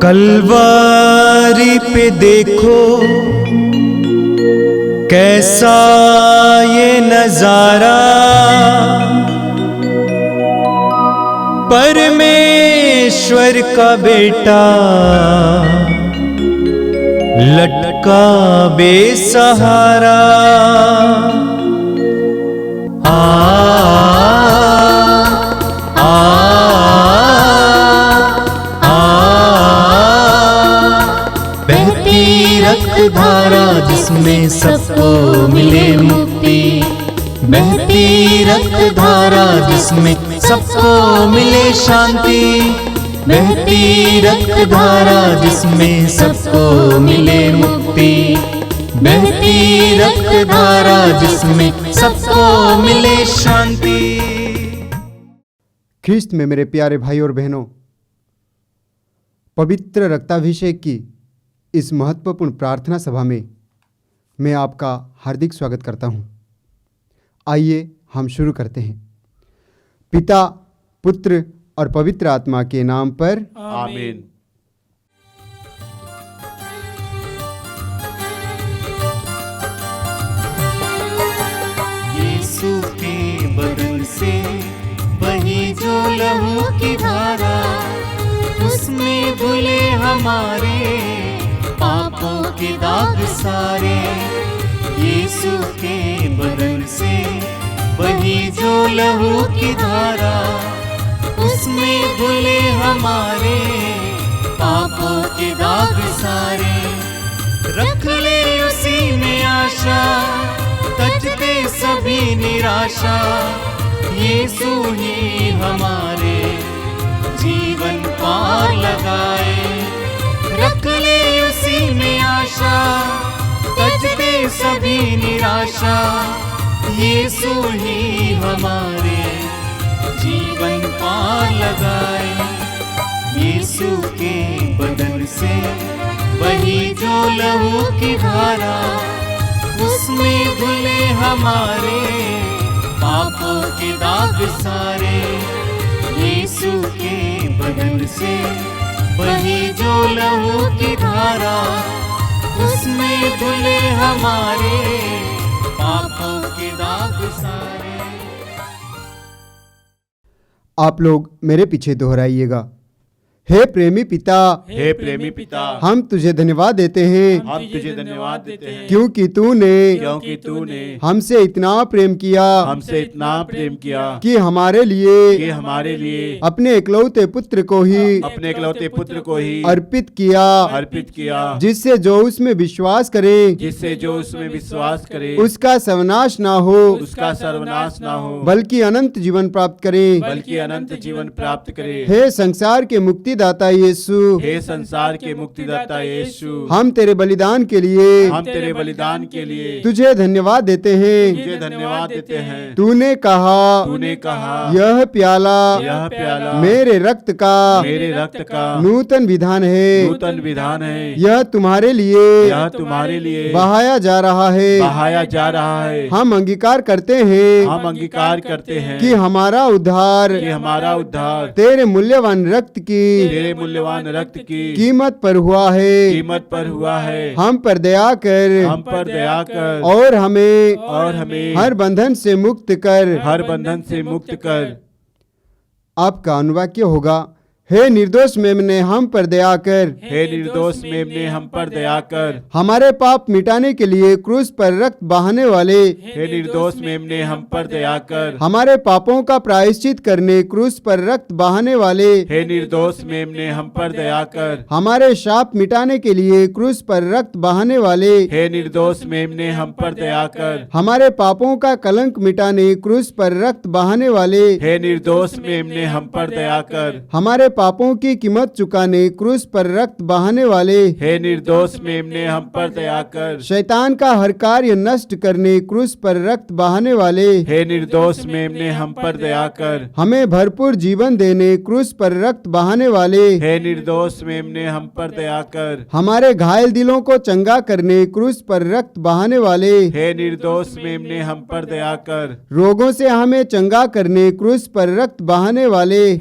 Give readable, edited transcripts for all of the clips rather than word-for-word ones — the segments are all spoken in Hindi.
कलवारी पे देखो कैसा ये नजारा, परमेश्वर का बेटा लटका बेसहारा। धारा जिसमें सबको मिले मुक्ति, बहती रक्त धारा जिसमें सबको मिले शांति, बहती रक्त धारा जिसमें सबको मिले मुक्ति, बहती रक्त धारा जिसमें सबको मिले शांति। ख्रिस्त में मेरे प्यारे भाई और बहनों, पवित्र रक्ताभिषेक की इस महत्वपूर्ण प्रार्थना सभा में मैं आपका हार्दिक स्वागत करता हूं। आइए हम शुरू करते हैं। पिता, पुत्र और पवित्र आत्मा के नाम पर आमीन। यीशु के बदन से बही जो लहू की धारा, उसमें धुले हमारे पापों के दाग सारे। यीशु के बदन से बही जो लहू की धारा, उसमें धुले हमारे पापों के दाग सारे। रख ले उसी में आशा, तजते सभी निराशा, यीशु ही हमारे जीवन पार लगाए। रख ले उसी में आशा, तजते सभी निराशा, यीशु ही हमारे जीवन पार लगाए। यीशु के बदन से बही जो लहू की धारा, उसमें धुले हमारे पापों के दाग सारे। यीशु के बदन से बही जो लहू की धारा, उसमें धुले हमारे पापों के दाग सारे। आप लोग मेरे पीछे दोहराइएगा। हे प्रेमी पिता, हे प्रेमी पिता, हम तुझे धन्यवाद देते हैं, हम तुझे धन्यवाद देते हैं क्योंकि तूने हमसे इतना प्रेम किया, हमसे इतना प्रेम किया कि हमारे लिए अपने इकलौते पुत्र को ही अर्पित किया, जिससे जो उसमें विश्वास करे उसका सर्वनाश ना हो, बल्कि अनंत जीवन प्राप्त करे। हे संसार के मुक्तिदाता यीशु, हम तेरे बलिदान के लिए तुझे धन्यवाद देते हैं। तूने कहा यह प्याला मेरे रक्त का नूतन विधान है, यह तुम्हारे लिए बहाया जा रहा है। हम अंगीकार करते हैं कि हमारा उद्धार तेरे मूल्यवान रक्त की कीमत पर हुआ है। हम पर दया कर और हमें हर बंधन से मुक्त कर। आपका अनुवाक्य होगा, हे निर्दोष मेमने हम पर दया कर। हमारे पाप मिटाने के लिए क्रूस पर रक्त बहाने वाले, हमारे पापों का प्रायश्चित करने क्रूस पर रक्त बहाने वाले, हमारे शाप मिटाने के लिए क्रूस पर रक्त बहाने वाले, हमारे पापों का कलंक मिटाने क्रूस पर रक्त बहाने वाले, हमारे पापों की कीमत चुकाने क्रूस पर रक्त बहाने वाले, शैतान का हर कार्य नष्ट करने क्रूस पर रक्त बहाने वाले, हमें भरपूर जीवन देने क्रूस पर रक्त बहाने वाले, हमारे घायल दिलों को चंगा करने क्रूस पर रक्त बहाने वाले, रोगों से हमें चंगा करने क्रूस पर रक्त बहाने वाले,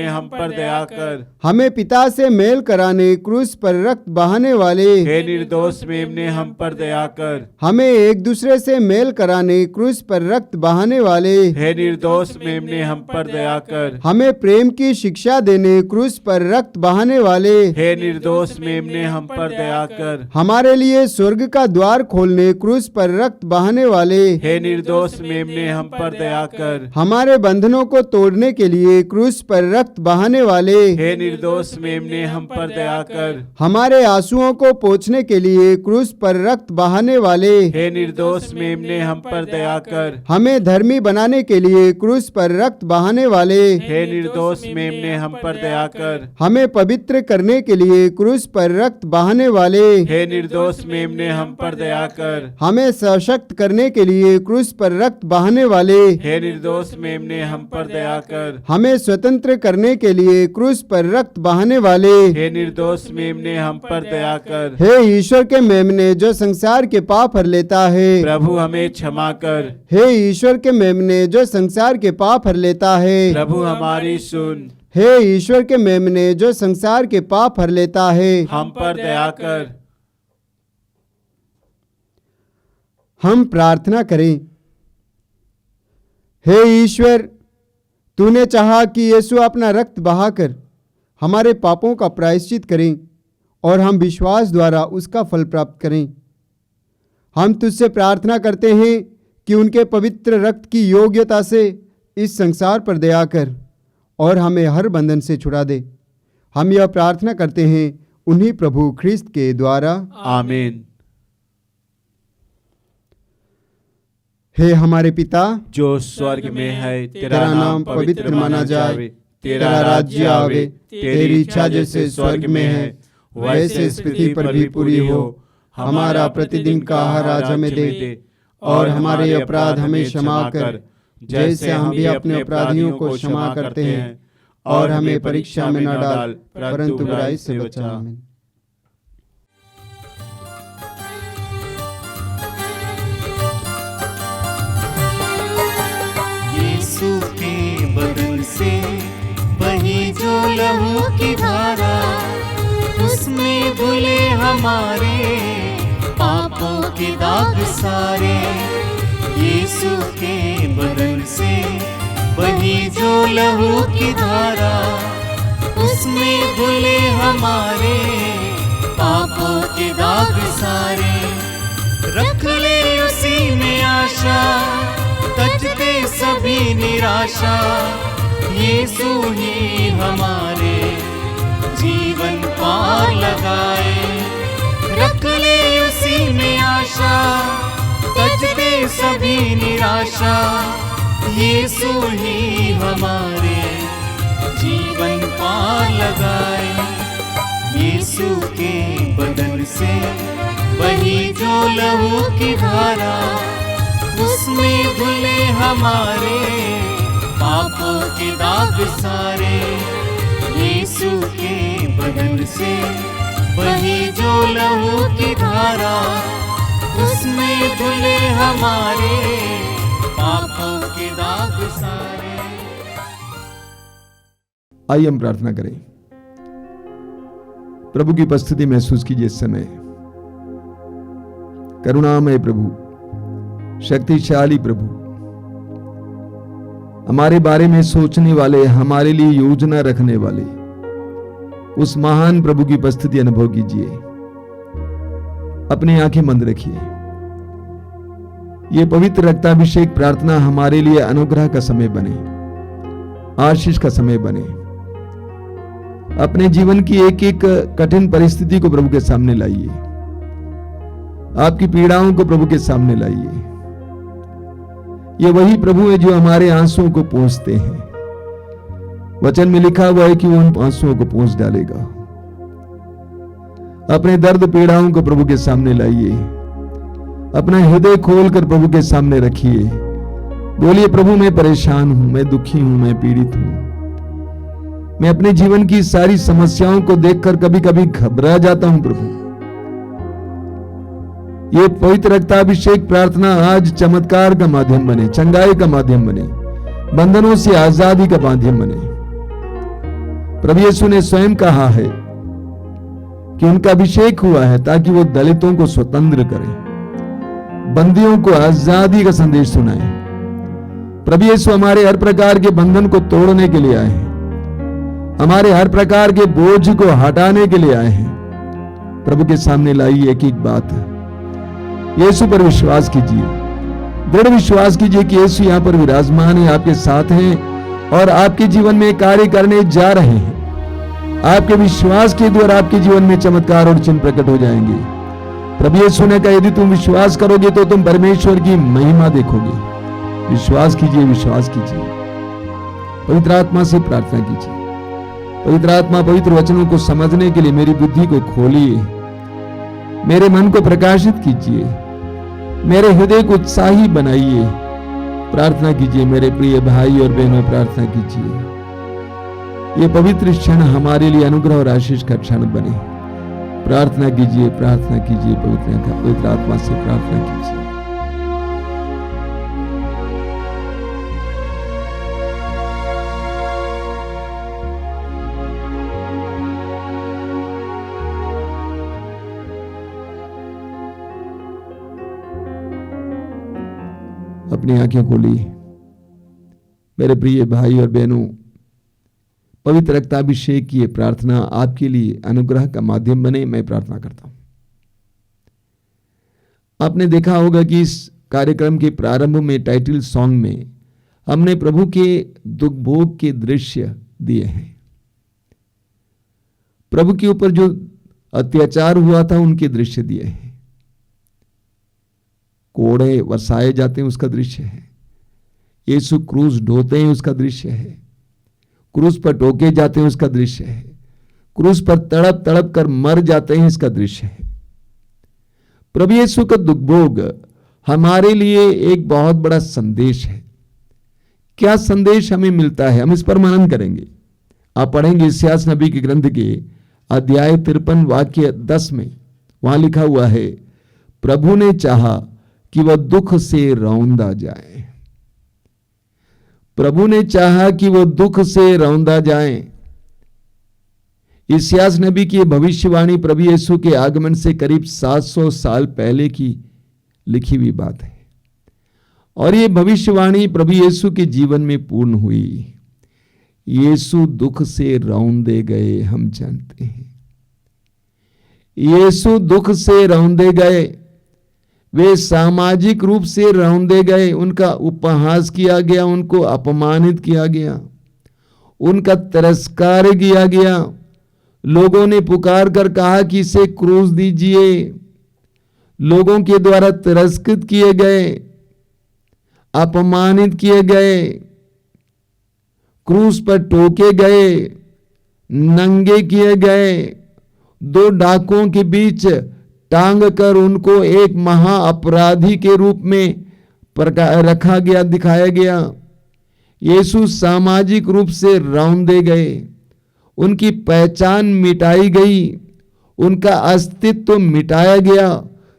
मेमने हम पर दया कर। हमें पिता से मेल कराने क्रूस पर रक्त बहाने वाले, हे निर्दोष मेमने हम पर दया कर। हमें एक दूसरे से मेल कराने क्रूस पर रक्त बहाने वाले, हे निर्दोष मेमने हम पर दया कर। हमें प्रेम की शिक्षा देने क्रूस पर रक्त बहाने वाले, हे निर्दोष मेमने हम पर दया कर। हमारे लिए स्वर्ग का द्वार खोलने क्रूस पर रक्त बहाने वाले, हे निर्दोष मेमने हम पर दया कर। हमारे बंधनों को तोड़ने के लिए क्रूस पर रक्त बहाने वाले, हे निर्दोष मेमने हम पर दया कर। हमारे आंसुओं को पोंछने के लिए क्रूस पर रक्त बहाने वाले, हे निर्दोष मेमने हम पर दया कर। हमें धर्मी बनाने के लिए क्रूस पर रक्त बहाने वाले, हे निर्दोष मेमने हम पर दया कर। हमें पवित्र करने के लिए क्रूस पर रक्त बहाने वाले, हे निर्दोष मेमने हम पर दया कर। हमें सशक्त करने के लिए क्रूस पर रक्त बहाने वाले, हे निर्दोष मेमने हम पर दया कर। हमें स्वतंत्र करने के लिए क्रूस पर रक्त बहाने वाले, हे निर्दोष मेमने हम पर दया कर। हे ईश्वर के मेमने जो संसार के पाप हर लेता है, प्रभु हमें क्षमा कर। हे ईश्वर के मेमने जो संसार के पाप हर लेता है, प्रभु हमारी सुन। हे ईश्वर के मेमने जो संसार के पाप हर लेता है, हम पर दया कर। हम प्रार्थना करें। हे ईश्वर, तूने चाहा कि यीशु अपना रक्त बहाकर हमारे पापों का प्रायश्चित करें और हम विश्वास द्वारा उसका फल प्राप्त करें। हम तुझसे प्रार्थना करते हैं कि उनके पवित्र रक्त की योग्यता से इस संसार पर दया कर और हमें हर बंधन से छुड़ा दे। हम यह प्रार्थना करते हैं उन्हीं प्रभु ख्रिस्त के द्वारा, आमीन। हे हमारे पिता जो स्वर्ग में है, तेरा नाम पवित्र माना जाए, तेरा राज्य आवे, तेरी इच्छा जैसे स्वर्ग में है वैसे इस पृथ्वी पर भी पूरी हो। हमारा प्रतिदिन का आहार आज हमें दे और हमारे अपराध हमें क्षमा कर जैसे हम भी अपने अपराधियों को क्षमा करते हैं, और हमें परीक्षा में न डाल परंतु बुराई से बचा। आमीन। यीशु के बदन से बही जो लहू की धारा, उसमें धुले हमारे पापों के दाग सारे। यीशु के बदन से बही जो लहू की धारा, उसमें धुले हमारे पापों के दाग सारे। रख ले उसी में आशा, तजते सभी निराशा। यीशु ही हमारे जीवन पार लगाए। रख ले उसी में आशा, तजते सभी निराशा। यीशु ही हमारे जीवन पार लगाए। यीशु के बदन से वही जो लहू की धारा, उसमें धुले हमारे पापों के दाग सारे। यीशु के बदन से वही जो लहू की धारा, उसमें धुले हमारे पापों के दाग सारे। आइए हम प्रार्थना करें। प्रभु की उपस्थिति महसूस कीजिए इस समय। करुणामय प्रभु, शक्तिशाली प्रभु, हमारे बारे में सोचने वाले, हमारे लिए योजना रखने वाले उस महान प्रभु की उपस्थिति अनुभव कीजिए। अपनी आंखें बंद रखिए। यह पवित्र रक्ताभिषेक प्रार्थना हमारे लिए अनुग्रह का समय बने, आशीष का समय बने। अपने जीवन की एक एक कठिन परिस्थिति को प्रभु के सामने लाइए। आपकी पीड़ाओं को प्रभु के सामने लाइए। ये वही प्रभु है जो हमारे आंसुओं को पोंछते हैं। वचन में लिखा हुआ है कि वो उन आंसुओं को पोंछ डालेगा। अपने दर्द पीड़ाओं को प्रभु के सामने लाइए। अपना हृदय खोलकर प्रभु के सामने रखिए। बोलिए, प्रभु मैं परेशान हूं, मैं दुखी हूं, मैं पीड़ित हूं। मैं अपने जीवन की सारी समस्याओं को देखकर कभी कभी घबरा जाता हूं। प्रभु, ये पवित्र रक्ताभिषेक प्रार्थना आज चमत्कार का माध्यम बने, चंगाई का माध्यम बने, बंधनों से आजादी का माध्यम बने। प्रभु यीशु ने स्वयं कहा है कि उनका अभिषेक हुआ है ताकि वो दलितों को स्वतंत्र करें, बंदियों को आजादी का संदेश सुनाए। प्रभु यीशु हमारे हर प्रकार के बंधन को तोड़ने के लिए आए हैं, हमारे हर प्रकार के बोझ को हटाने के लिए आए हैं। प्रभु के सामने लाइए एक एक बात, यीशु पर विश्वास कीजिए, दृढ़ विश्वास कीजिए कि यीशु यहाँ पर विराजमान है, आपके साथ हैं और आपके जीवन में कार्य करने जा रहे हैं। आपके विश्वास के द्वारा आपके जीवन में चमत्कार और चिन्ह प्रकट हो जाएंगे। प्रभु यीशु ने कहा, यदि तुम विश्वास करोगे तो तुम परमेश्वर की महिमा देखोगे। विश्वास कीजिए, विश्वास कीजिए। पवित्र आत्मा से प्रार्थना कीजिए। पवित्र आत्मा पवित्र वचनों को समझने के लिए मेरी बुद्धि को खोलिए, मेरे मन को प्रकाशित कीजिए, मेरे हृदय को उत्साही बनाइए। प्रार्थना कीजिए मेरे प्रिय भाई और बहनों, प्रार्थना कीजिए ये पवित्र क्षण हमारे लिए अनुग्रह और आशीष का क्षण बने। प्रार्थना कीजिए, प्रार्थना कीजिए, पवित्र आत्मा से प्रार्थना कीजिए। अपनी आंखें खोलिए मेरे प्रिय भाई और बहनों। पवित्र रक्ताभिषेक की प्रार्थना आपके लिए अनुग्रह का माध्यम बने, मैं प्रार्थना करता हूं। आपने देखा होगा कि इस कार्यक्रम के प्रारंभ में टाइटल सॉन्ग में हमने प्रभु के दुख भोग के दृश्य दिए हैं। प्रभु के ऊपर जो अत्याचार हुआ था उनके दृश्य दिए हैं। कोड़े वर्षाए जाते हैं उसका दृश्य है। यीशु क्रूस ढोते हैं उसका दृश्य है। क्रूस पर टोके जाते हैं उसका दृश्य है। क्रूस पर तड़प तड़प कर मर जाते हैं इसका दृश्य है। प्रभु यीशु का दुख भोग हमारे लिए एक बहुत बड़ा संदेश है। क्या संदेश हमें मिलता है, हम इस पर मनन करेंगे। आप पढ़ेंगे इस्यास नबी के ग्रंथ के अध्याय 53 वाक्य 10 में, वहां लिखा हुआ है, प्रभु ने चाहा कि वह दुख से रौंदा जाए। प्रभु ने चाहा कि वो दुख से रौंदा जाए। इस्यास नबी की भविष्यवाणी प्रभु यीशु के आगमन से करीब 700 साल पहले की लिखी हुई बात है और ये भविष्यवाणी प्रभु यीशु के जीवन में पूर्ण हुई। यीशु दुख से रौंदे गए, हम जानते हैं। यीशु दुख से रौंदे गए, वे सामाजिक रूप से रौंदे गए, उनका उपहास किया गया, उनको अपमानित किया गया, उनका तिरस्कार किया गया। लोगों ने पुकार कर कहा कि इसे क्रूस दीजिए। लोगों के द्वारा तिरस्कृत किए गए, अपमानित किए गए, क्रूस पर टोके गए, नंगे किए गए, दो डाकुओं के बीच टांग कर उनको एक महा अपराधी के रूप में रखा गया, दिखाया गया। यीशु सामाजिक रूप से रौंदे गए, उनकी पहचान मिटाई गई, उनका अस्तित्व मिटाया गया,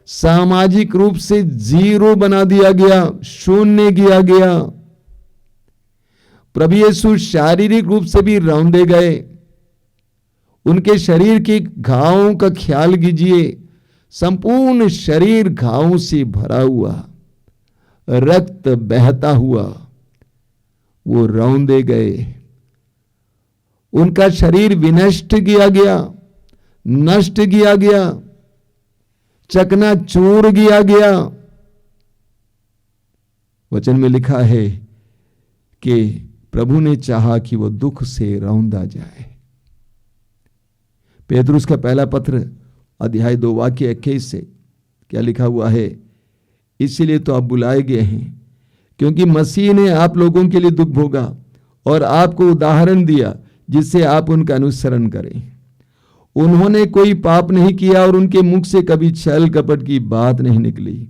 सामाजिक रूप से जीरो बना दिया गया, शून्य किया गया। प्रभु यीशु शारीरिक रूप से भी रौंदे गए। उनके शरीर के घावों का ख्याल कीजिए, संपूर्ण शरीर घावों से भरा हुआ, रक्त बहता हुआ, वो रौंदे गए। उनका शरीर विनष्ट किया गया, नष्ट किया गया, चकनाचूर किया गया। वचन में लिखा है कि प्रभु ने चाहा कि वो दुख से रौंदा जाए। पेतरुस का पहला पत्र अध्याय 2 वाक्य 21 से क्या लिखा हुआ है, इसीलिए तो आप बुलाए गए हैं क्योंकि मसीह ने आप लोगों के लिए दुख भोगा और आपको उदाहरण दिया जिससे आप उनका अनुसरण करें। उन्होंने कोई पाप नहीं किया और उनके मुख से कभी छल कपट की बात नहीं निकली।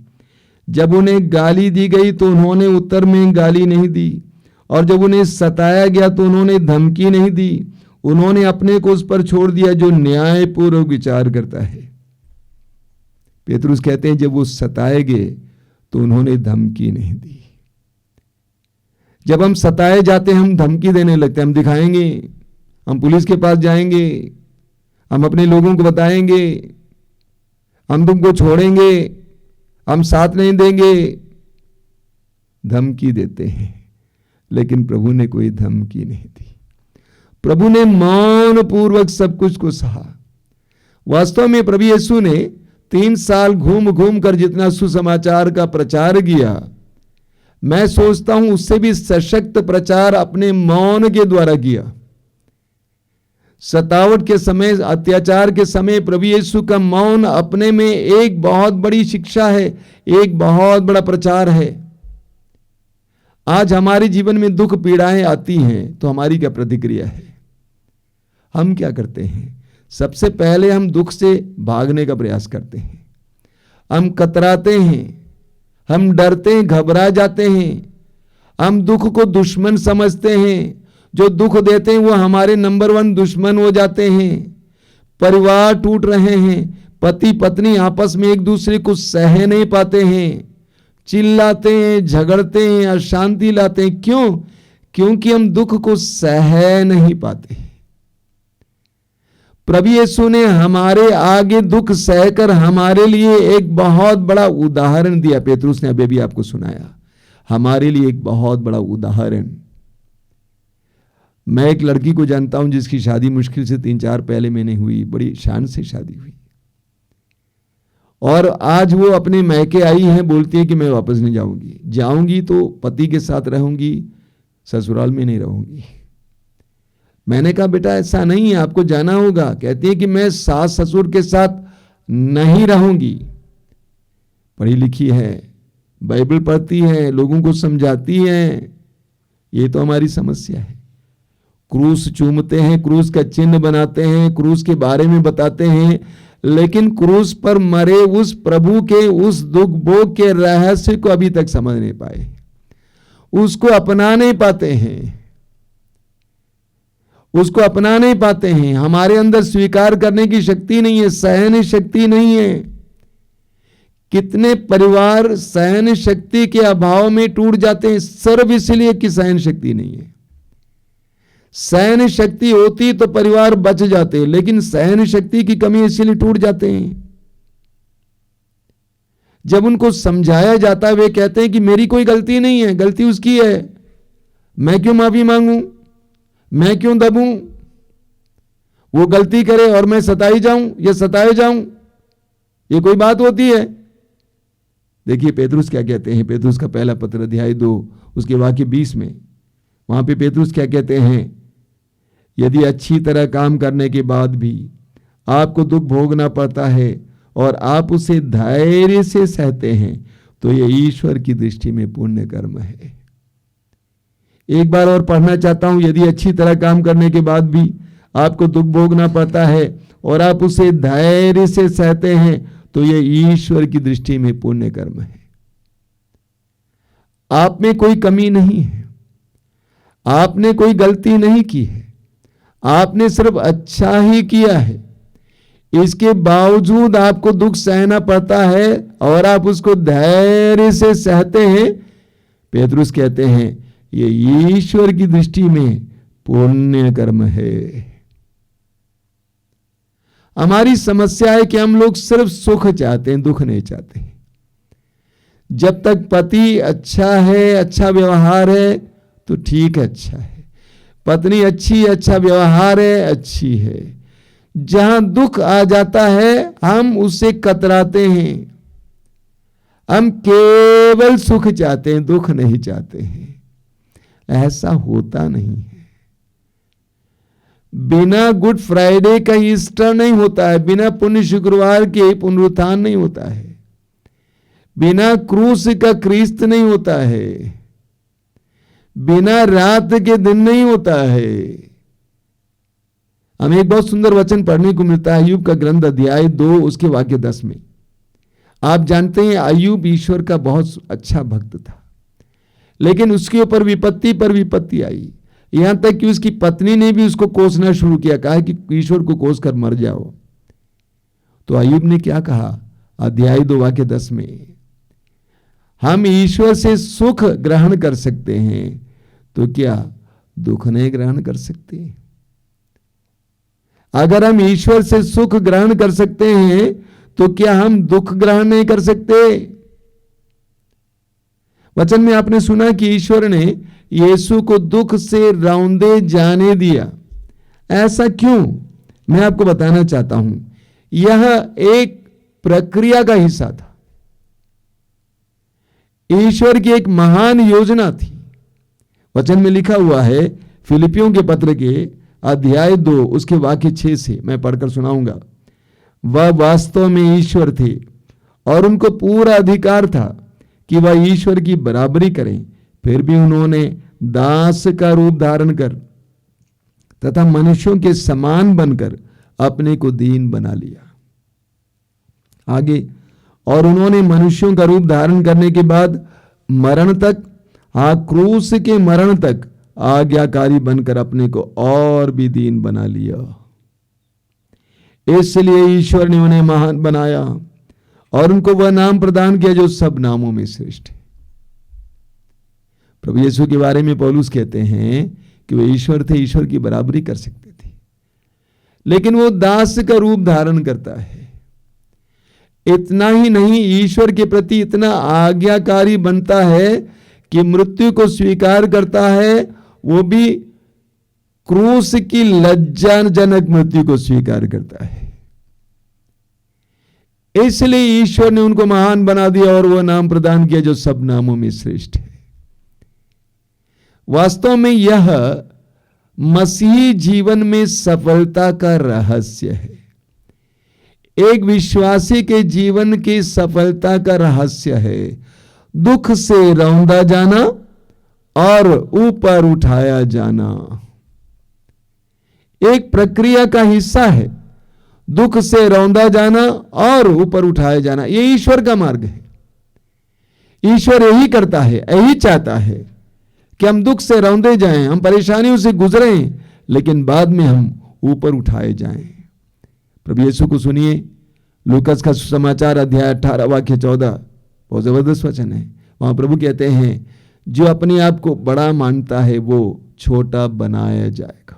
जब उन्हें गाली दी गई तो उन्होंने उत्तर में गाली नहीं दी, और जब उन्हें सताया गया तो उन्होंने धमकी नहीं दी। उन्होंने अपने को उस पर छोड़ दिया जो न्यायपूर्वक विचार करता है। पेतरुस कहते हैं जब वो सताए गए तो उन्होंने धमकी नहीं दी। जब हम सताए जाते हैं हम धमकी देने लगते हैं, हम दिखाएंगे, हम पुलिस के पास जाएंगे, हम अपने लोगों को बताएंगे, हम तुमको छोड़ेंगे, हम साथ नहीं देंगे, धमकी देते हैं। लेकिन प्रभु ने कोई धमकी नहीं दी। प्रभु ने मौन पूर्वक सब कुछ को सहा। वास्तव में प्रभु यीशु ने 3 साल घूम घूम कर जितना सुसमाचार का प्रचार किया, मैं सोचता हूं उससे भी सशक्त प्रचार अपने मौन के द्वारा किया। सतावट के समय, अत्याचार के समय प्रभु यीशु का मौन अपने में एक बहुत बड़ी शिक्षा है, एक बहुत बड़ा प्रचार है। आज हमारे जीवन में दुख पीड़ाएं आती हैं तो हमारी क्या प्रतिक्रिया है? हम क्या करते हैं? सबसे पहले हम दुख से भागने का प्रयास करते हैं, हम कतराते हैं, हम डरते हैं, घबरा जाते हैं, हम दुख को दुश्मन समझते हैं। जो दुख देते हैं वो हमारे नंबर 1 दुश्मन हो जाते हैं। परिवार टूट रहे हैं, पति पत्नी आपस में एक दूसरे को सह नहीं पाते हैं, चिल्लाते हैं, झगड़ते हैं, अशांति लाते हैं। क्यों? क्योंकि हम दुख को सह नहीं पाते। प्रभु यीशु ने हमारे आगे दुख सहकर हमारे लिए एक बहुत बड़ा उदाहरण दिया। पेतरुस ने अभी भी आपको सुनाया, हमारे लिए एक बहुत बड़ा उदाहरण। मैं एक लड़की को जानता हूं जिसकी शादी मुश्किल से 3-4 पहले महीने हुई, बड़ी शान से शादी हुई, और आज वो अपने मैके आई है, बोलती है कि मैं वापस नहीं जाऊंगी, जाऊंगी तो पति के साथ रहूंगी, ससुराल में नहीं रहूंगी। मैंने कहा बेटा ऐसा नहीं है, आपको जाना होगा। कहती है कि मैं सास ससुर के साथ नहीं रहूंगी। पढ़ी लिखी है, बाइबल पढ़ती है, लोगों को समझाती है। ये तो हमारी समस्या है। क्रूस चूमते हैं, क्रूस का चिन्ह बनाते हैं, क्रूस के बारे में बताते हैं, लेकिन क्रूस पर मरे उस प्रभु के उस दुख भोग के रहस्य को अभी तक समझ नहीं पाए, उसको अपना नहीं पाते हैं, उसको अपना नहीं पाते हैं। हमारे अंदर स्वीकार करने की शक्ति नहीं है, सहन शक्ति नहीं है। कितने परिवार सहन शक्ति के अभाव में टूट जाते हैं, सिर्फ इसलिए कि सहन शक्ति नहीं है। सहन शक्ति होती तो परिवार बच जाते, लेकिन सहन शक्ति की कमी इसलिए टूट जाते हैं। जब उनको समझाया जाता है वे कहते हैं कि मेरी कोई गलती नहीं है, गलती उसकी है, मैं क्यों माफी मांगूं, मैं क्यों दबूं, वो गलती करे और मैं सताई जाऊं या सताए जाऊं, ये कोई बात होती है? देखिए पेतरुस क्या कहते हैं। पेतरुस का पहला पत्र अध्याय 2 उसके वाक्य 20 में, वहां पे पेतरुस क्या कहते हैं? यदि अच्छी तरह काम करने के बाद भी आपको दुख भोगना पड़ता है और आप उसे धैर्य से सहते हैं तो यह ईश्वर की दृष्टि में पुण्य कर्म है। एक बार और पढ़ना चाहता हूं। यदि अच्छी तरह काम करने के बाद भी आपको दुख भोगना पड़ता है और आप उसे धैर्य से सहते हैं तो यह ईश्वर की दृष्टि में पुण्य कर्म है। आप में कोई कमी नहीं है, आपने कोई गलती नहीं की है, आपने सिर्फ अच्छा ही किया है। इसके बावजूद आपको दुख सहना पड़ता है और आप उसको धैर्य से सहते हैं। पेतरुस कहते हैं ये ईश्वर की दृष्टि में पुण्य कर्म है। हमारी समस्या है कि हम लोग सिर्फ सुख चाहते हैं, दुख नहीं चाहते। जब तक पति अच्छा है, अच्छा व्यवहार है तो ठीक है, अच्छा है। पत्नी अच्छी, अच्छा व्यवहार है, अच्छी है। जहां दुख आ जाता है हम उससे कतराते हैं। हम केवल सुख चाहते हैं, दुख नहीं चाहते हैं। ऐसा होता नहीं है। बिना गुड फ्राइडे का ईस्टर नहीं होता है, बिना पुण्य शुक्रवार के पुनरुत्थान नहीं होता है, बिना क्रूस का क्रिस्त नहीं होता है, बिना रात के दिन नहीं होता है। हमें एक बहुत सुंदर वचन पढ़ने को मिलता है अय्यूब का ग्रंथ अध्याय 2 उसके वाक्य 10 में। आप जानते हैं अय्यूब ईश्वर का बहुत अच्छा भक्त था, लेकिन उसके ऊपर विपत्ति पर विपत्ति आई, यहां तक कि उसकी पत्नी ने भी उसको कोसना शुरू किया, कहा कि ईश्वर को कोस कर मर जाओ। तो अय्यूब ने क्या कहा अध्याय 2 वाक्य 10 में, हम ईश्वर से सुख ग्रहण कर सकते हैं तो क्या दुख नहीं ग्रहण कर सकते? अगर हम ईश्वर से सुख ग्रहण कर सकते हैं तो क्या हम दुख ग्रहण नहीं कर सकते? वचन में आपने सुना कि ईश्वर ने यीशु को दुख से रौंदे जाने दिया। ऐसा क्यों? मैं आपको बताना चाहता हूं। यह एक प्रक्रिया का हिस्सा था। ईश्वर की एक महान योजना थी। वचन में लिखा हुआ है फिलिपियों के पत्र के अध्याय 2 उसके वाक्य 6 से मैं पढ़कर सुनाऊंगा। वह वास्तव में ईश्वर थे और उनको पूरा अधिकार था कि वह ईश्वर की बराबरी करें, फिर भी उन्होंने दास का रूप धारण कर तथा मनुष्यों के समान बनकर अपने को दीन बना लिया। आगे, और उन्होंने मनुष्यों का रूप धारण करने के बाद मरण तक, क्रूस के मरण तक आज्ञाकारी बनकर अपने को और भी दीन बना लिया। इसलिए ईश्वर ने उन्हें महान बनाया और उनको वह नाम प्रदान किया जो सब नामों में श्रेष्ठ है। प्रभु यीशु के बारे में पौलुस कहते हैं कि वे ईश्वर थे, ईश्वर की बराबरी कर सकते थे, लेकिन वो दास का रूप धारण करता है। इतना ही नहीं, ईश्वर के प्रति इतना आज्ञाकारी बनता है कि मृत्यु को स्वीकार करता है, वो भी क्रूस की लज्जाजनक मृत्यु को स्वीकार करता है। इसलिए ईश्वर ने उनको महान बना दिया और वह नाम प्रदान किया जो सब नामों में श्रेष्ठ है। वास्तव में यह मसीही जीवन में सफलता का रहस्य है। एक विश्वासी के जीवन की सफलता का रहस्य है दुख से रौंदा जाना और ऊपर उठाया जाना। एक प्रक्रिया का हिस्सा है दुख से रौंदा जाना और ऊपर उठाया जाना। यह ईश्वर का मार्ग है। ईश्वर यही करता है, यही चाहता है कि हम दुख से रौंदे जाएं, हम परेशानियों से गुजरें, लेकिन बाद में हम ऊपर उठाए जाएं। प्रभु यीशु को सुनिए, लूकास का सुसमाचार अध्याय 18 वाक्य 14, बहुत जबरदस्त वचन है। वहां प्रभु कहते हैं, जो अपने आप को बड़ा मानता है वो छोटा बनाया जाएगा।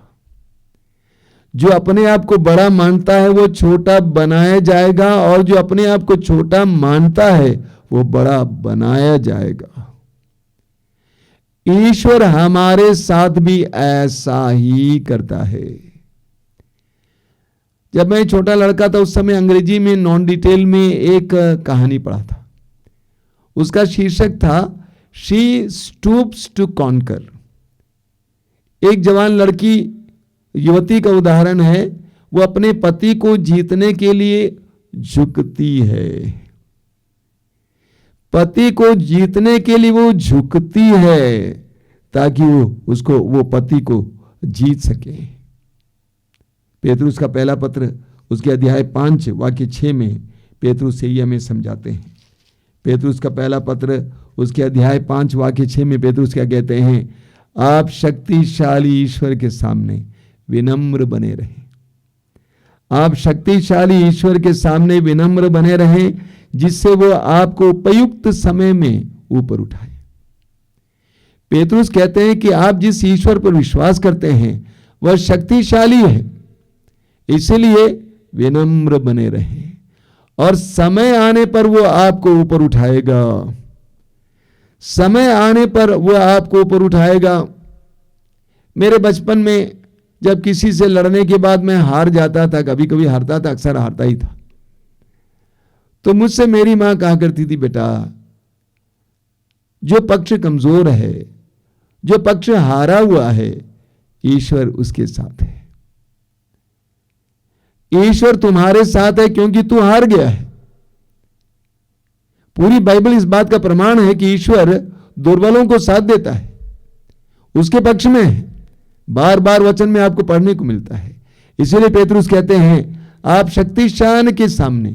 जो अपने आप को बड़ा मानता है वो छोटा बनाया जाएगा, और जो अपने आप को छोटा मानता है वो बड़ा बनाया जाएगा। ईश्वर हमारे साथ भी ऐसा ही करता है। जब मैं छोटा लड़का था उस समय अंग्रेजी में नॉन डिटेल में एक कहानी पढ़ा था। उसका शीर्षक था शी स्टूप्स टू कॉन्कर। एक जवान लड़की, युवती का उदाहरण है, वो अपने पति को जीतने के लिए झुकती है। पति को जीतने के लिए वो झुकती है ताकि वो पति को जीत सके। पेतरुस का पहला पत्र उसके अध्याय 5 वाक्य 6 में पेतरुस यही हमें समझाते हैं। पेतरुस का पहला पत्र उसके अध्याय 5 वाक्य 6 में पेतरुस क्या कहते हैं? आप शक्तिशाली ईश्वर के सामने विनम्र बने रहें। आप शक्तिशाली ईश्वर के सामने विनम्र बने रहें, जिससे वो आपको उपयुक्त समय में ऊपर उठाए। पेतरुस कहते हैं कि आप जिस ईश्वर पर विश्वास करते हैं वह शक्तिशाली है, इसलिए विनम्र बने रहें और समय आने पर वो आपको ऊपर उठाएगा। समय आने पर वो आपको ऊपर उठाएगा। मेरे बचपन में जब किसी से लड़ने के बाद मैं हार जाता था, कभी कभी हारता था, अक्सर हारता ही था, तो मुझसे मेरी मां कहा करती थी, बेटा जो पक्ष कमजोर है, जो पक्ष हारा हुआ है, ईश्वर उसके साथ है। ईश्वर तुम्हारे साथ है क्योंकि तू हार गया है। पूरी बाइबल इस बात का प्रमाण है कि ईश्वर दुर्बलों को साथ देता है, उसके पक्ष में है। बार बार वचन में आपको पढ़ने को मिलता है। इसीलिए पेतरुस कहते हैं, आप शक्तिशान के सामने,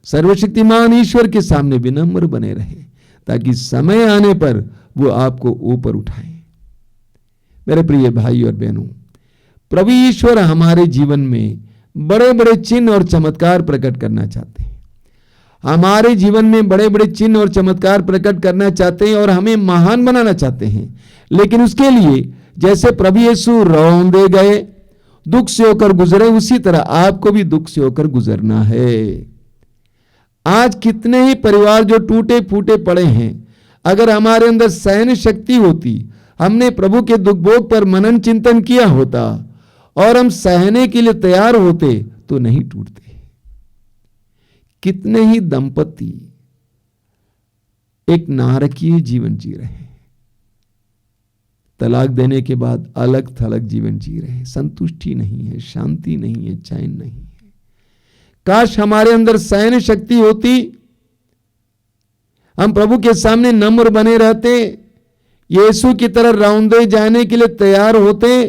सर्वशक्तिमान ईश्वर के सामने विनम्र बने रहे, ताकि समय आने पर वो आपको ऊपर उठाए। मेरे प्रिय भाई और बहनों, प्रभु ईश्वर हमारे जीवन में बड़े बड़े चिन्ह और चमत्कार प्रकट करना चाहते हैं। हमारे जीवन में बड़े बड़े चिन्ह और चमत्कार प्रकट करना चाहते हैं और हमें महान बनाना चाहते हैं। लेकिन उसके लिए जैसे प्रभु यीशु रौंदे गए, दुख से होकर गुजरे, उसी तरह आपको भी दुख से होकर गुजरना है। आज कितने ही परिवार जो टूटे फूटे पड़े हैं, अगर हमारे अंदर सहन शक्ति होती, हमने प्रभु के दुख भोग पर मनन चिंतन किया होता और हम सहने के लिए तैयार होते तो नहीं टूटते। कितने ही दंपति एक नारकीय जीवन जी रहे हैं, तलाक देने के बाद अलग थलग जीवन जी रहे हैं, संतुष्टि नहीं है, शांति नहीं है, चैन नहीं है। काश हमारे अंदर सहन शक्ति होती, हम प्रभु के सामने नम्र बने रहते, यीशु की तरह रौंदे जाने के लिए तैयार होते,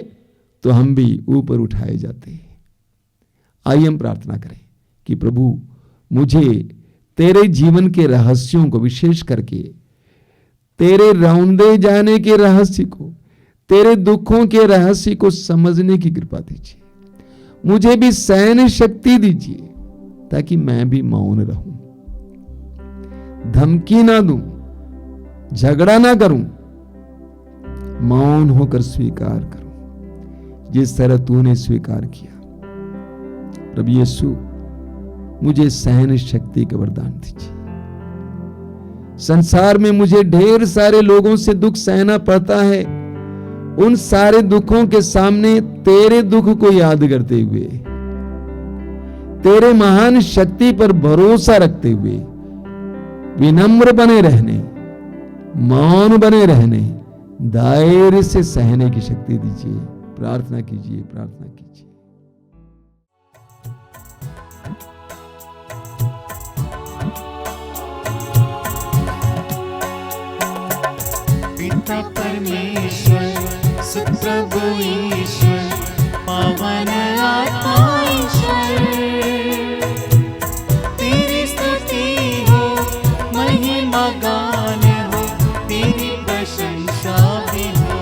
तो हम भी ऊपर उठाए जाते। आइए हम प्रार्थना करें कि प्रभु मुझे तेरे जीवन के रहस्यों को, विशेष करके तेरे रौंदे जाने के रहस्य को, तेरे दुखों के रहस्य को समझने की कृपा दीजिए। मुझे भी सहन शक्ति दीजिए ताकि मैं भी मौन रहूं, धमकी ना दूं, झगड़ा ना करूं, मौन होकर स्वीकार करूं जिस तरह तूने स्वीकार किया। प्रभु यीशु मुझे सहन शक्ति का वरदान दीजिए। संसार में मुझे ढेर सारे लोगों से दुख सहना पड़ता है, उन सारे दुखों के सामने तेरे दुख को याद करते हुए, तेरे महान शक्ति पर भरोसा रखते हुए विनम्र बने रहने, मौन बने रहने, धैर्य से सहने की शक्ति दीजिए। प्रार्थना कीजिए, प्रार्थना कीजिए। पिता परमेश्वर, सुप्रभु ईश्वर, पावन आत्मा ईश्वर, तेरी स्तुति हो, महिमा गान हो, तेरी प्रशंसा भी हो।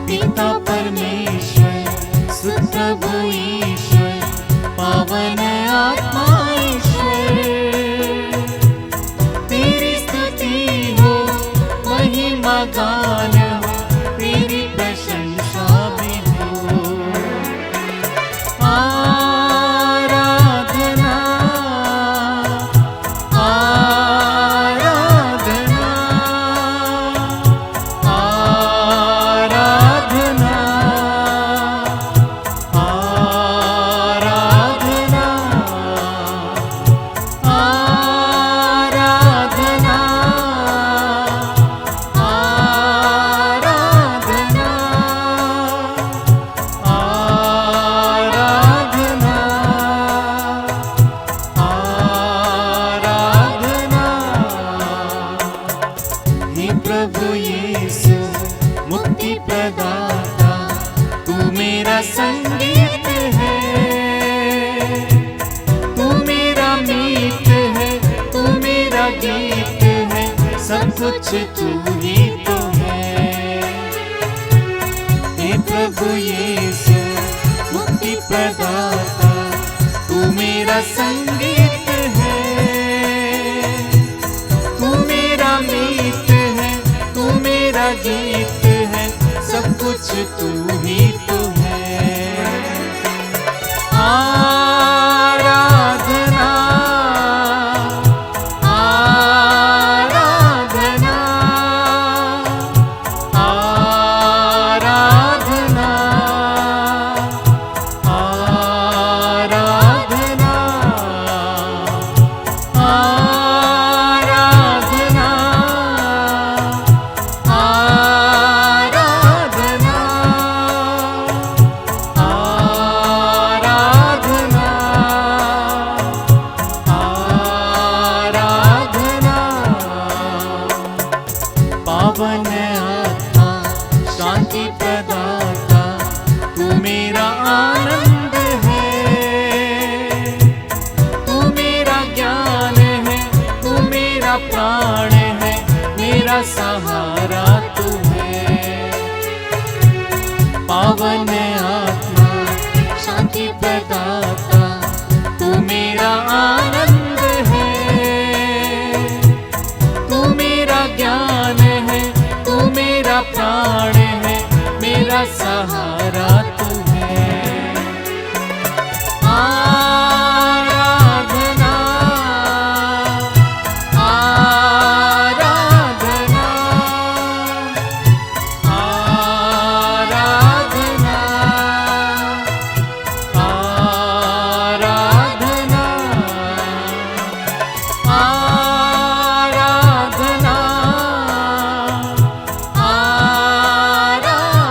पिता परमेश्वर, सुप्रभु ईश्वर, पावन आत्मा ईश्वर, तेरी स्तुति हो, महिमा गान हो, तेरी प्रशंसा भी हो। आराधना, आराधना, आराधना, आराधना, आराधना, आराधना, हे प्रभु यीशु मुक्ति प्रदाता, तू मेरा संगीत है, तू मेरा मीत है, तू मेरा गीत है, सब कुछ तू ही तो है। हे प्रभु यीशु मुक्ति प्रदाता, तू मेरा संगीत है, तू मेरा मीत है, तू मेरा गीत है, सब कुछ तू ही तो है। आराधना, आराधना, आराधना, आराधना, आराधना, आराधना, आराधना, आराधना। पावन आत्मा शांति प्रदाता, तू मेरा आनंद है, तू मेरा ज्ञान है, तू मेरा प्राण है, मेरा सहारा तू है। पावन आत्मा शांति प्रदाता, तू मेरा आनंद है, तू मेरा ज्ञान है, तू मेरा प्राण है, मेरा सहारा तू है। आराधना आराधना आराधना आराधना आराधना आराधना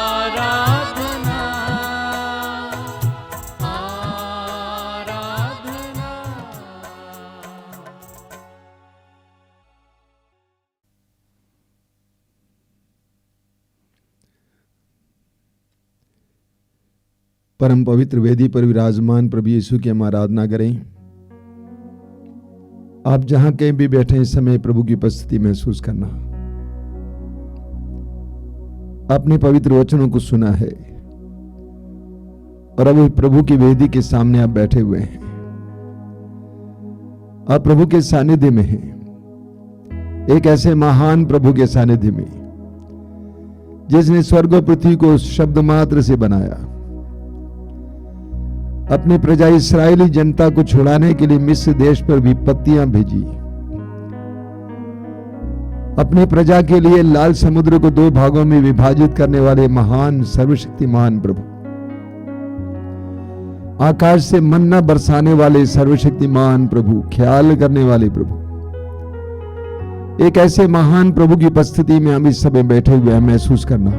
आराधना परम पवित्र वेदी पर विराजमान प्रभु यीशु की हम आराधना करें। आप जहां कहीं भी बैठे इस समय प्रभु की उपस्थिति महसूस करना। आपने पवित्र वचनों को सुना है और अब प्रभु की वेदी के सामने आप बैठे हुए हैं। आप प्रभु के सानिध्य में हैं, एक ऐसे महान प्रभु के सानिध्य में जिसने स्वर्ग और पृथ्वी को शब्द मात्र से बनाया। अपनी प्रजा इस्राएली जनता को छुड़ाने के लिए मिस्र देश पर विपत्तियां भेजी। अपनी प्रजा के लिए लाल समुद्र को 2 भागों में विभाजित करने वाले महान सर्वशक्तिमान प्रभु, आकाश से मन्ना बरसाने वाले सर्वशक्तिमान प्रभु, ख्याल करने वाले प्रभु, एक ऐसे महान प्रभु की उपस्थिति में हम इस समय बैठे हुए हैं महसूस करना।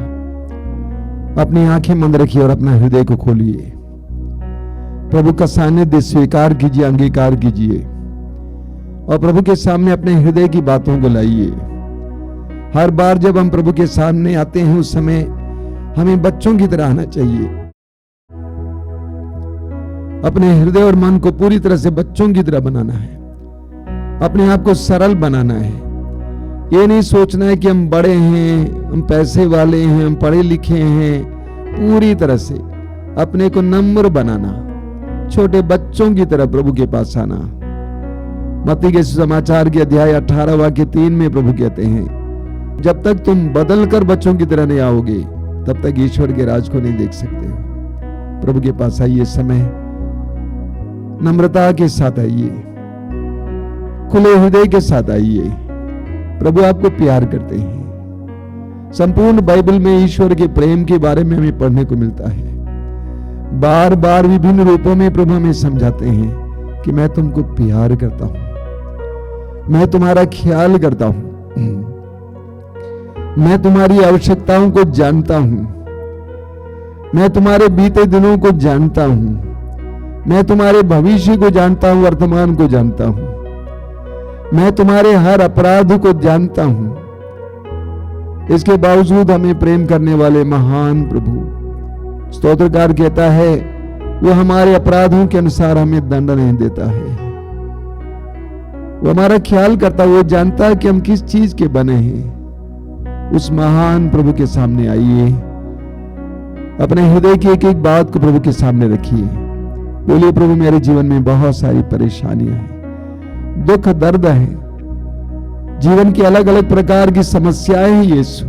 अपनी आंखें बंद रखिए और अपना हृदय को खोलिए। प्रभु का सानिध्य स्वीकार कीजिए, अंगीकार कीजिए और प्रभु के सामने अपने हृदय की बातों को लाइए। हर बार जब हम प्रभु के सामने आते हैं उस समय हमें बच्चों की तरह आना चाहिए। अपने हृदय और मन को पूरी तरह से बच्चों की तरह बनाना है, अपने आप को सरल बनाना है। ये नहीं सोचना है कि हम बड़े हैं, हम पैसे वाले हैं, हम पढ़े लिखे हैं। पूरी तरह से अपने को नम्र बनाना, छोटे बच्चों की तरह प्रभु के पास आना। मत्ती के समाचार के अध्याय 18 वाक्य 3 में प्रभु कहते हैं, जब तक तुम बदल कर बच्चों की तरह नहीं आओगे तब तक ईश्वर के राज को नहीं देख सकते हो। प्रभु के पास आइए, समय नम्रता के साथ आइए, खुले हृदय के साथ आइए। प्रभु आपको प्यार करते हैं। संपूर्ण बाइबल में ईश्वर के प्रेम के बारे में हमें पढ़ने को मिलता है। बार बार विभिन्न रूपों में प्रभु हमें समझाते हैं कि मैं तुमको प्यार करता हूं, मैं तुम्हारा ख्याल करता हूं, मैं तुम्हारी आवश्यकताओं को जानता हूं, मैं तुम्हारे बीते दिनों को जानता हूं, मैं तुम्हारे भविष्य को जानता हूं, वर्तमान को जानता हूं, मैं तुम्हारे हर अपराध को जानता हूं। इसके बावजूद हमें प्रेम करने वाले महान प्रभु, स्तोत्रकार कहता है, वो हमारे अपराधों के अनुसार हमें दंड नहीं देता है। वो हमारा ख्याल करता है, वो जानता है कि हम किस चीज के बने हैं। उस महान प्रभु के सामने आइए, अपने हृदय की एक एक बात को प्रभु के सामने रखिए। बोलिए, प्रभु मेरे जीवन में बहुत सारी परेशानियां हैं, दुख दर्द है, जीवन की अलग अलग प्रकार की समस्याएं हैं यीशु,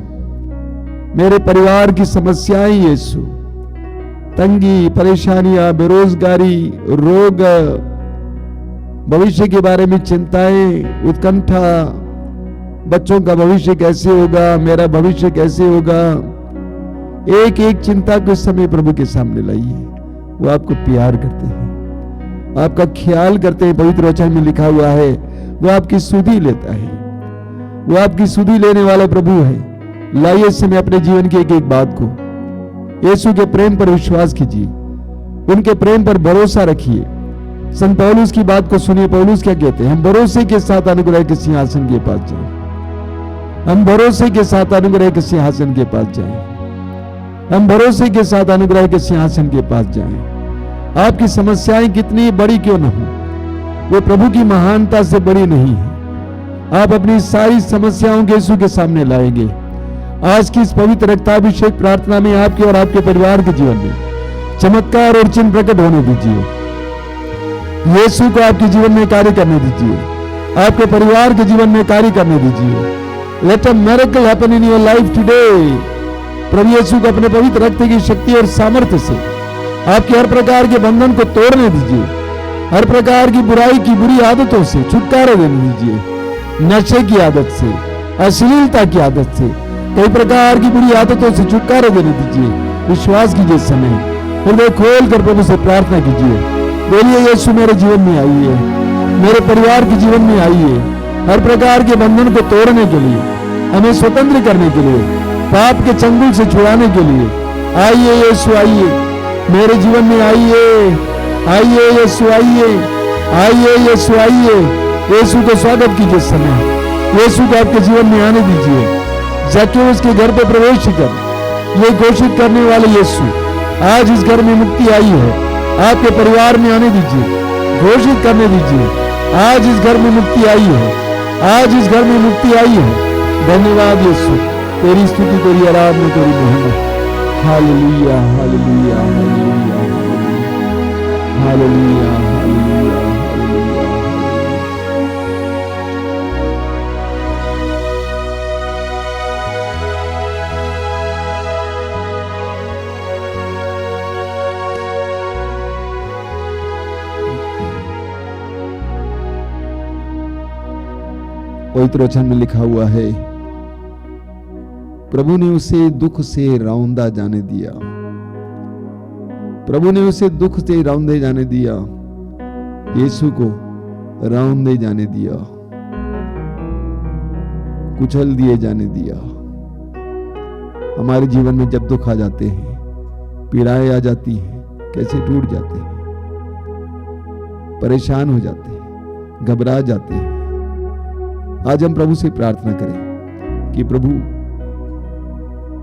मेरे परिवार की समस्याएं यीशु, तंगी, परेशानियां, बेरोजगारी, रोग, भविष्य के बारे में चिंताएं, उत्कंठा, बच्चों का भविष्य कैसे होगा, मेरा भविष्य कैसे होगा। एक एक चिंता को इस समय प्रभु के सामने लाइए। वो आपको प्यार करते हैं, आपका ख्याल करते हैं। पवित्र वचन में लिखा हुआ है, वो आपकी सुधि लेता है, वो आपकी सुधि लेने वाला प्रभु है। लाइए इस समय अपने जीवन की एक एक बात को यीशु के प्रेम पर विश्वास कीजिए, उनके प्रेम पर भरोसा रखिए। संत पौलुस की बात को सुनिए। पौलुस क्या कहते हैं? हम भरोसे के साथ अनुग्रह के सिंहासन के पास जाएं, हम भरोसे के साथ अनुग्रह के सिंहासन के पास जाएं, हम भरोसे के साथ अनुग्रह के सिंहासन के पास जाएं। आपकी समस्याएं कितनी बड़ी क्यों न हो, वो प्रभु की महानता से बड़ी नहीं है। आप अपनी सारी समस्याओं के यीशु के सामने लाएंगे। आज की इस पवित्र रक्ताभिषेक प्रार्थना में आपके और आपके परिवार के जीवन में चमत्कार और चिन्ह प्रकट होने दीजिए। यीशु को आपके जीवन में कार्य करने दीजिए, आपके परिवार के जीवन में कार्य करने दीजिए। Let a miracle happen in your life today. प्रभु यीशु को अपने पवित्र रक्त की शक्ति और सामर्थ्य से आपके हर प्रकार के बंधन को तोड़ने दीजिए। हर प्रकार की बुराई की बुरी आदतों से छुटकारा देने दीजिए। नशे की आदत से, अश्लीलता की आदत से, कई प्रकार की बुरी आदतों से छुटकारा देने दीजिए। विश्वास कीजिए समय, हृदय खोल कर प्रभु से प्रार्थना कीजिए। बोलिए यीशु मेरे जीवन में आइए, मेरे परिवार के जीवन में आइए। हर प्रकार के बंधन को तोड़ने के लिए, हमें स्वतंत्र करने के लिए, पाप के चंगुल से छुड़ाने के लिए आइए यीशु, आइए मेरे जीवन में आइए। आइए यीशु, आइए, आइए यीशु, आइए। यीशु को स्वागत कीजिए समय, यीशु को आपके जीवन में आने दीजिए। ज़क्केउस के घर पर प्रवेश कर ये घोषित करने वाले यीशु आज इस घर में मुक्ति आई है, आपके परिवार में आने दीजिए। घोषित करने दीजिए, आज इस घर में मुक्ति आई है, आज इस घर में मुक्ति आई है। धन्यवाद यीशु, तेरी स्तुति, तेरी आराधना, तेरी महिमा। Hallelujah, hallelujah, hallelujah, hallelujah, hallelujah, hallelujah. पवित्र वचन में लिखा हुआ है, प्रभु ने उसे दुख से रौंदा जाने दिया। प्रभु ने उसे दुख से रौंदे जाने दिया, यीशु को रौंदे जाने दिया, कुचल दिए जाने दिया। हमारे जीवन में जब दुख आ जाते हैं, पीड़ाएं आ जाती हैं, कैसे टूट जाते हैं, परेशान हो जाते हैं, घबरा जाते हैं। आज हम प्रभु से प्रार्थना करें कि प्रभु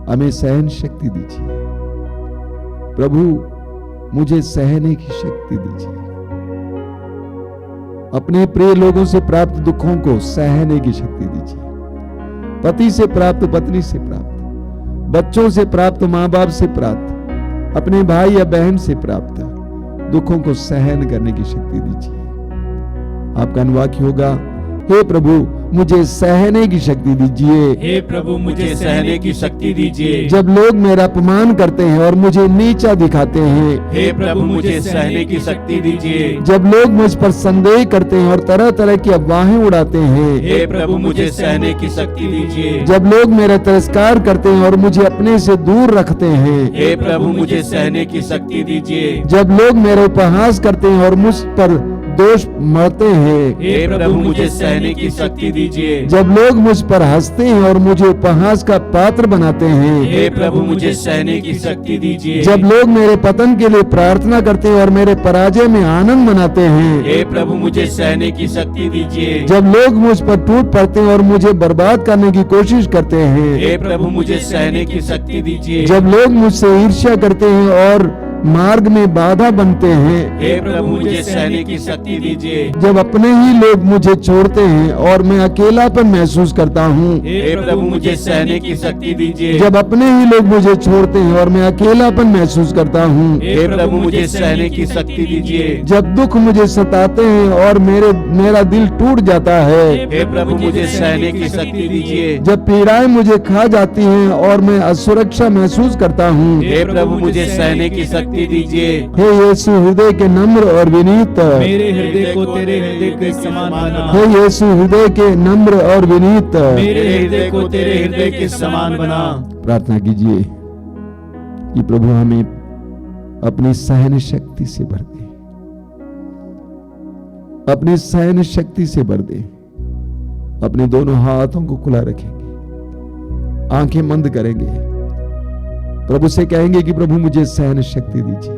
हमें सहन शक्ति दीजिए। प्रभु मुझे सहने की शक्ति दीजिए। अपने प्रिय लोगों से प्राप्त दुखों को सहने की शक्ति दीजिए। पति से प्राप्त, पत्नी से प्राप्त, बच्चों से प्राप्त, मां बाप से प्राप्त, अपने भाई या बहन से प्राप्त दुखों को सहन करने की शक्ति दीजिए। आपका अनुवाक्य होगा, हे प्रभु मुझे सहने की शक्ति दीजिए। हे प्रभु मुझे सहने की शक्ति दीजिए। जब लोग मेरा अपमान करते हैं और मुझे नीचा दिखाते हैं, हे प्रभु मुझे सहने की शक्ति दीजिए। जब लोग मुझ पर संदेह करते हैं और तरह तरह की अफवाहें उड़ाते हैं, हे प्रभु मुझे सहने की शक्ति दीजिए। जब लोग मेरा तिरस्कार करते हैं और मुझे अपने से दूर रखते हैं, हे प्रभु मुझे सहने की शक्ति दीजिए। जब लोग मेरा उपहास करते हैं और मुझ पर दोष मरते हैं, हे प्रभु मुझे सहने की शक्ति दीजिए। जब लोग मुझ पर हंसते हैं और मुझे उपहास का पात्र बनाते हैं, हे प्रभु मुझे सहने की शक्ति दीजिए। जब लोग मेरे पतन के लिए प्रार्थना करते हैं और मेरे पराजय में आनंद मनाते हैं, हे प्रभु मुझे सहने की शक्ति दीजिए। जब लोग मुझ पर टूट पड़ते हैं और मुझे बर्बाद करने की कोशिश करते हैं, हे प्रभु मुझे सहने की शक्ति दीजिए। जब लोग मुझसे ईर्ष्या करते हैं और मार्ग में बाधा बनते हैं, हे प्रभु मुझे सहने की शक्ति दीजिए। जब अपने ही लोग मुझे छोड़ते हैं और मैं अकेलापन महसूस करता हूँ, हे प्रभु मुझे सहने की शक्ति दीजिए। जब अपने ही लोग मुझे छोड़ते हैं और मैं अकेलापन महसूस करता हूँ, हे प्रभु मुझे सहने की शक्ति दीजिए। जब दुख मुझे सताते हैं और मेरा दिल टूट जाता है, हे प्रभु मुझे सहने की शक्ति दीजिए। जब पीड़ाएं मुझे खा जाती हैं और मैं असुरक्षा महसूस करता हूँ, हे प्रभु मुझे सहने की शक्ति दीजिए। हे यीशु हृदय के नम्र और विनीत, मेरे हृदय को तेरे हृदय के समान बना। हे यीशु हृदय के नम्र और विनीत, मेरे हृदय को तेरे हृदय के समान बना। प्रार्थना कीजिए कि प्रभु हमें अपनी सहन शक्ति से भर दे, अपनी सहन शक्ति से भर दे। अपने दोनों हाथों को खुला रखेंगे, आंखें बंद करेंगे, प्रभु से कहेंगे कि प्रभु मुझे सहन शक्ति दीजिए।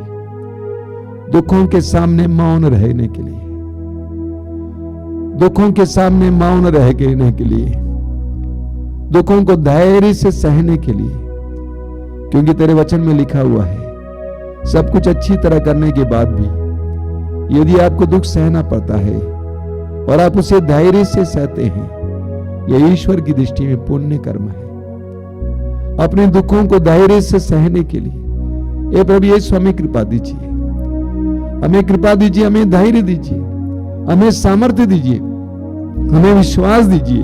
दुखों के सामने मौन रहने के लिए, दुखों के सामने मौन रहने के लिए, दुखों को धैर्य से सहने के लिए, क्योंकि तेरे वचन में लिखा हुआ है सब कुछ अच्छी तरह करने के बाद भी यदि आपको दुख सहना पड़ता है और आप उसे धैर्य से सहते हैं, यह ईश्वर की दृष्टि में पुण्य कर्म है। अपने दुखों को धैर्य से सहने के लिए हे प्रभु यीशु हमें कृपा दीजिए, हमें कृपा दीजिए, हमें धैर्य दीजिए, हमें सामर्थ्य दीजिए, हमें विश्वास दीजिए,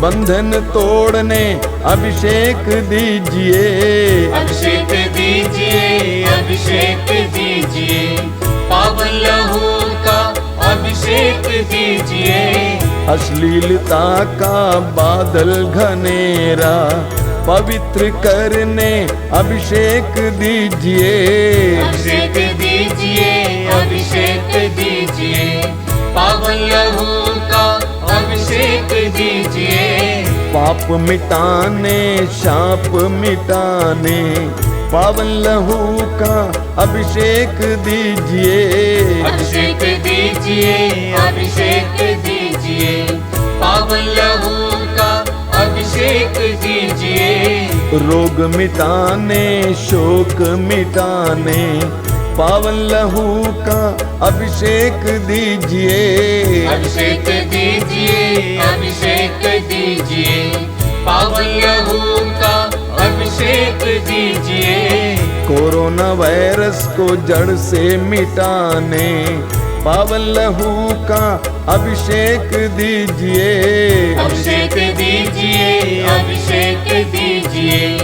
बंधन तोड़ने अभिषेक दीजिए। अभिषेक दीजिए, अभिषेक दीजिए, पावन लहू का अभिषेक दीजिए। अश्लीलता का बादल घनेरा पवित्र करने अभिषेक दीजिए। अभिषेक दीजिए, अभिषेक दीजिए, पावन लहू का अभिषेक दीजिए। पाप मिटाने शाप मिटाने पावन लहू का अभिषेक दीजिए। अभिषेक दीजिए, अभिषेक दीजिए, पावन लहू का अभिषेक दीजिए। रोग मिटाने शोक मिटाने पावन लहू का अभिषेक दीजिए। अभिषेक दीजिए, अभिषेक दीजिए, पावन लहू का अभिषेक दीजिए। कोरोना वायरस को जड़ से मिटाने पावन लहू का अभिषेक दीजिए। अभिषेक दीजिए, अभिषेक दीजिए,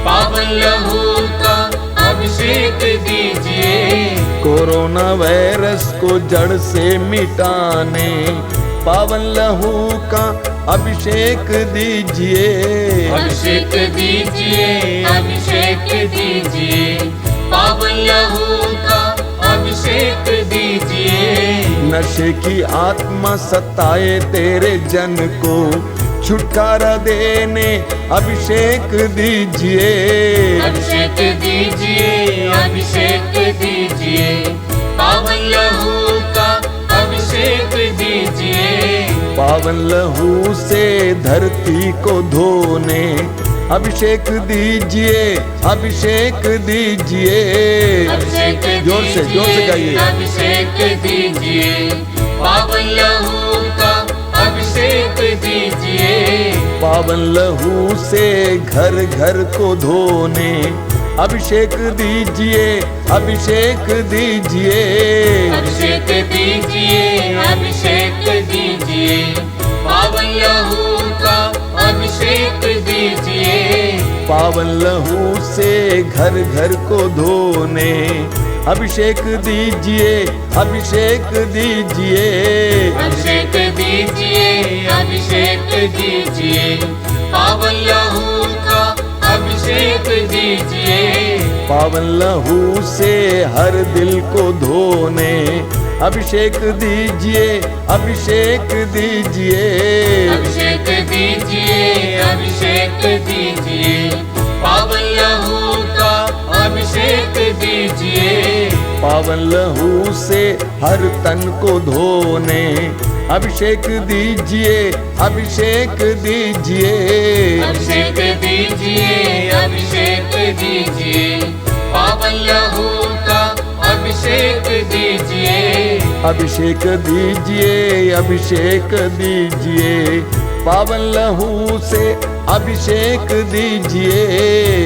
पावन लहू का अभिषेक दीजिए। कोरोना वायरस को जड़ से मिटाने पावन लहू का अभिषेक दीजिए। अभिषेक दीजिए, अभिषेक दीजिए, पावन लहू का अभिषेक दीजिए। नशे की आत्मा सताए तेरे जन को छुटकारा देने अभिषेक दीजिए। अभिषेक दीजिए, अभिषेक दीजिए, पावन लहू का अभिषेक दीजिए। पावन लहू से धरती को धोने अभिषेक दीजिए। अभिषेक दीजिए। अभिषेक जोर से गाइए। अभिषेक दीजिए, पावन लहू का अभिषेक दीजिए। पावन लहू से घर घर को धोने अभिषेक दीजिए। अभिषेक दीजिए। अभिषेक दीजिए, अभिषेक दीजिए, पावन लहू का अभिषेक दीजिए। पावन लहू से घर घर को धोने अभिषेक दीजिए। अभिषेक दीजिए। अभिषेक दीजिए, अभिषेक दीजिए, पावन लहू का अभिषेक दीजिए। पावन लहू से हर दिल को धोने अभिषेक दीजिए। अभिषेक दीजिए। अभिषेक दीजिए, अभिषेक दीजिए, पावन लहू का अभिषेक दीजिए। पावन लहू से हर तन को धोने अभिषेक दीजिए। अभिषेक दीजिए। अभिषेक दीजिए, अभिषेक दीजिए, पावन लहू का अभिषेक दीजिए। अभिषेक दीजिए। अभिषेक दीजिए। पावन लहू से अभिषेक दीजिए।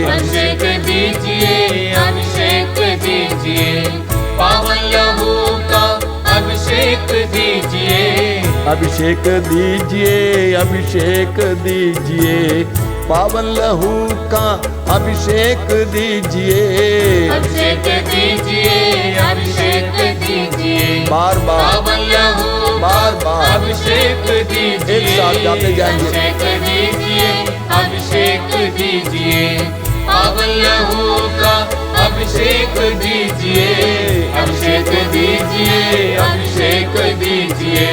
अभिषेक दीजिए, अभिषेक दीजिए, पावन लहू का अभिषेक दीजिए। अभिषेक दीजिए। अभिषेक दीजिए। पावन लहू का अभिषेक दीजिए। अभिषेक दीजिए, अभिषेक दीजिए, बार बार पावन लहू बार बार अभिषेक दीजिए। एक साथ गाते जाएंगे। अभिषेक दीजिए, अभिषेक दीजिए, पावन लहू का अभिषेक दीजिए। अभिषेक दीजिए, अभिषेक दीजिए,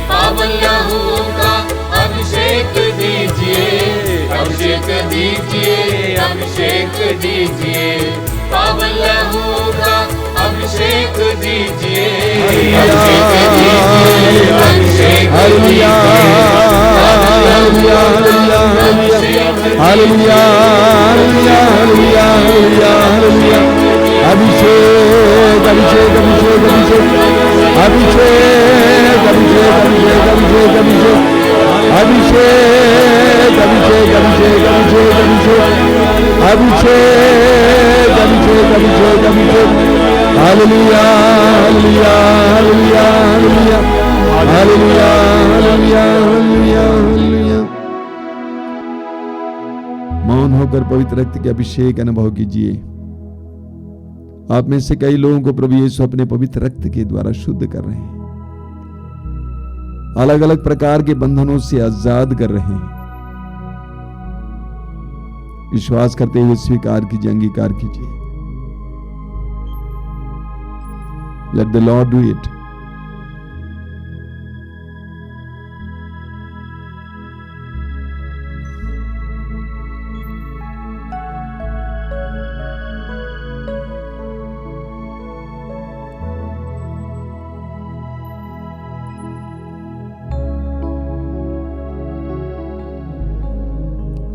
पावन लहू का अभिषेक दीजिए। अभिषेक दीजिए, अभिषेक दीजिए, पावन लहू का अभिषेक दीजिए। अभिषेक दीजिए, अभिषेक hallelujah hallelujah hallelujah hallelujah hallelujah hallelujah. अभिषेक अभिषेक अभिषेक अभिषेक अभिषेक अभिषेक अभिषेक अभिषेक अभिषेक अभिषेक अभिषेक अभिषेक अभिषेक अभिषेक अभिषेक अभिषेक अभिषेक hallelujah hallelujah hallelujah hallelujah hallelujah hallelujah hallelujah hallelujah. पवित्र रक्त के अभिषेक अनुभव कीजिए। आप में से कई लोगों को प्रभु यीशु अपने पवित्र रक्त के द्वारा शुद्ध कर रहे हैं, अलग अलग प्रकार के बंधनों से आजाद कर रहे हैं। विश्वास करते हुए स्वीकार कीजिए, अंगीकार कीजिए। Let the Lord do it.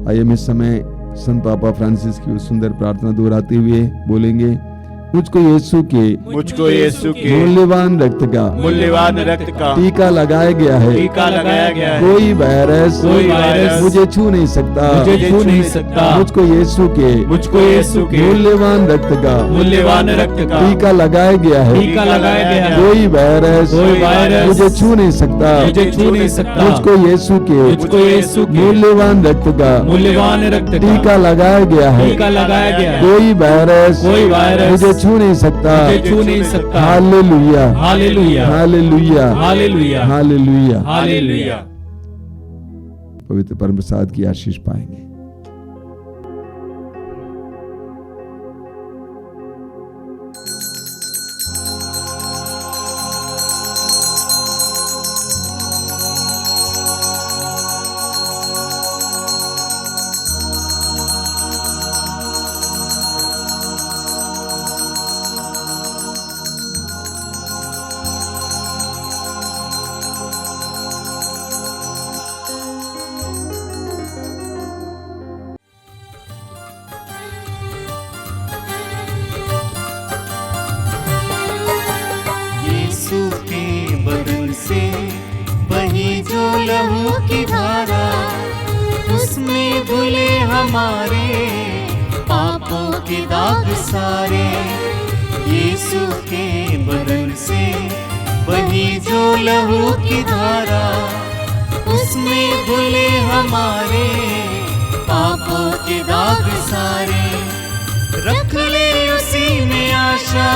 आइए हम इस समय संत पापा फ्रांसिस की सुंदर प्रार्थना दोहराते हुए बोलेंगे, मुझको यीशु के मूल्यवान रक्त का टीका लगाया गया है, कोई वायरस मुझे छू नहीं सकता, मुझको यीशु के मूल्यवान रक्त का टीका लगाया गया है, कोई वायरस मुझे छू नहीं सकता, मुझको यीशु के मूल्यवान रक्त का टीका लगाया गया है, कोई वायरस मुझे छू नहीं सकता। Hallelujah, hallelujah, hallelujah, hallelujah, hallelujah, hallelujah. पवित्र परम प्रसाद की आशीष पाएंगे। यीशु के बदन से बही जो लहू की धारा, उसमें धुले हमारे पापों के दाग सारे। यीशु के बदन से बही जो लहू की धारा, उसमें धुले हमारे पापों के दाग सारे। रख ले उसी में आशा,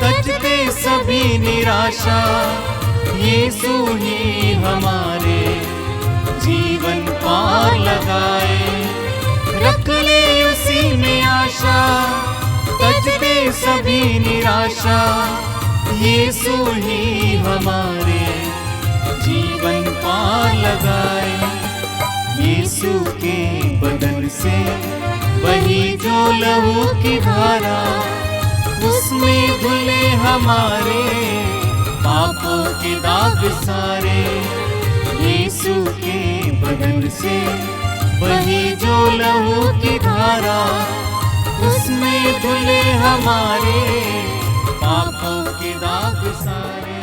तजते सभी निराशा। यीशु ही हमारे जीवन पार लगाए। रख ले उसी में आशा, तजते सभी निराशा। यीशु ही हमारे जीवन पार लगाए। यीशु के बदन से बही जो लहू की धारा, उसमें धुले हमारे पापों के दाग सारे। यीशु के बदन से बही जो लहू की धारा, उसमें धुले हमारे पापों के दाग सारे।